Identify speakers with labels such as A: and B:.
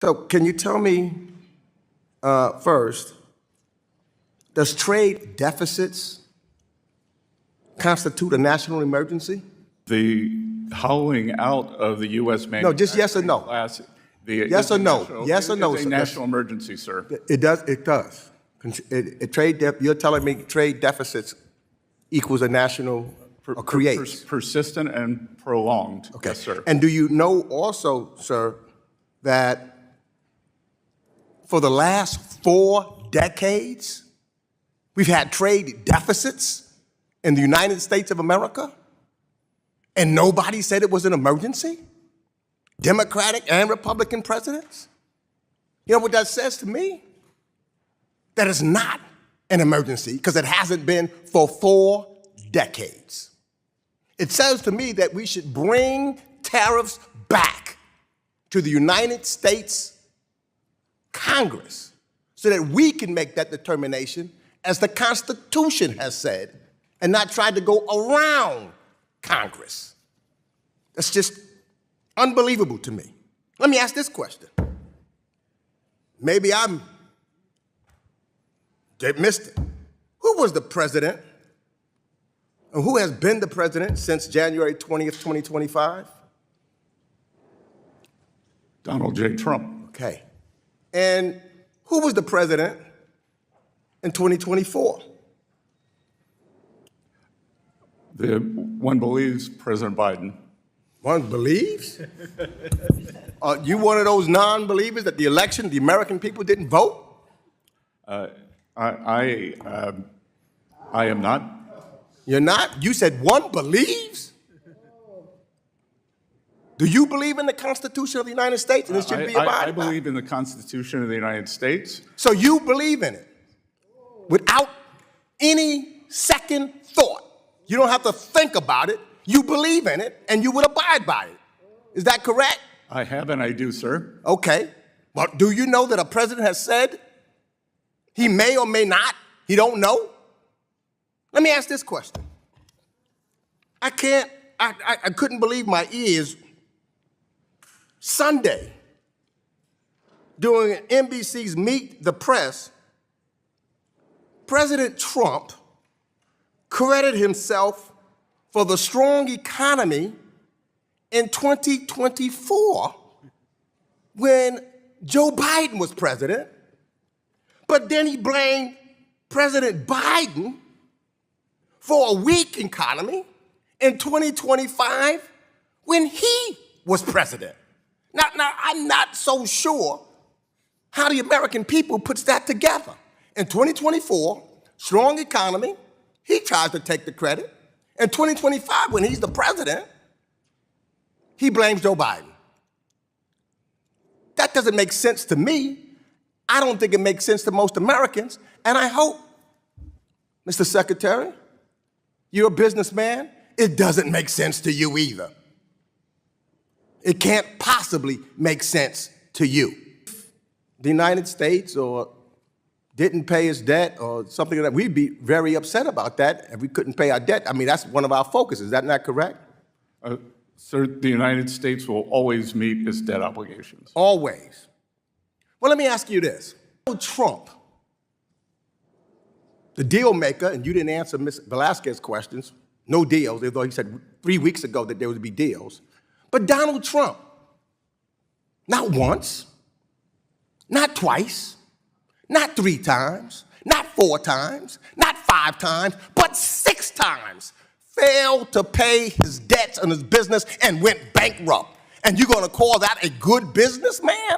A: So can you tell me first, does trade deficits constitute a national emergency?
B: The hollowing out of the U.S. manufacturing
A: No, just yes or no.
B: class.
A: Yes or no? Yes or no,
B: It's a
A: sir.
B: national emergency, sir.
A: It does. It does. You're telling me trade deficits equals a national or creates?
B: Persistent and prolonged.
A: Okay.
B: Yes, sir.
A: And do you know also, sir, that for the last 4 decades, we've had trade deficits in the United States of America, and nobody said it was an emergency? Democratic and Republican presidents? You know what that says to me? That it's not an emergency because it hasn't been for 4 decades. It says to me that we should bring tariffs back to the United States Congress so that we can make that determination as the Constitution has said and not try to go around Congress. That's just unbelievable to me. Let me ask this question. Maybe they missed it. Who was the president and who has been the president since January 20th, 2025?
B: Donald J. Trump.
A: Okay. And who was the president in 2024?
B: One believes President Biden.
A: One believes? You one of those non-believers that the election, the American people didn't vote?
B: I am not.
A: You're not? You said one believes? Do you believe in the Constitution of the United States and it should be abided by?
B: I believe in the Constitution of the United States.
A: So you believe in it without any second thought. You don't have to think about it. You believe in it and you would abide by it. Is that correct?
B: I have and I do, sir.
A: Okay. But do you know that a president has said he may or may not, he don't know? Let me ask this question. I couldn't believe my ears. Sunday, during NBC's Meet the Press, President Trump credited himself for the strong economy in 2024 when Joe Biden was president, but then he blamed President Biden for a weak economy in 2025 when he was president. Now, I'm not so sure how the American people puts that together. In 2024, strong economy, he tries to take the credit. In 2025, when he's the president, he blames Joe Biden. That doesn't make sense to me. I don't think it makes sense to most Americans. And I hope, Mr. Secretary, you're a businessman, it doesn't make sense to you either. It can't possibly make sense to you. The United States or didn't pay its debt or something like that, we'd be very upset about that if we couldn't pay our debt. I mean, that's one of our focuses. Is that not correct?
B: Sir, the United States will always meet its debt obligations.
A: Always. Well, let me ask you this. Donald Trump, the deal maker, and you didn't answer Ms. Velasquez's questions, no deals, although he said 3 weeks ago that there would be deals. But Donald Trump, not once, not twice, not 3 times, not 4 times, not 5 times, but 6 times failed to pay his debts on his business and went bankrupt. And you're going to call that a good businessman?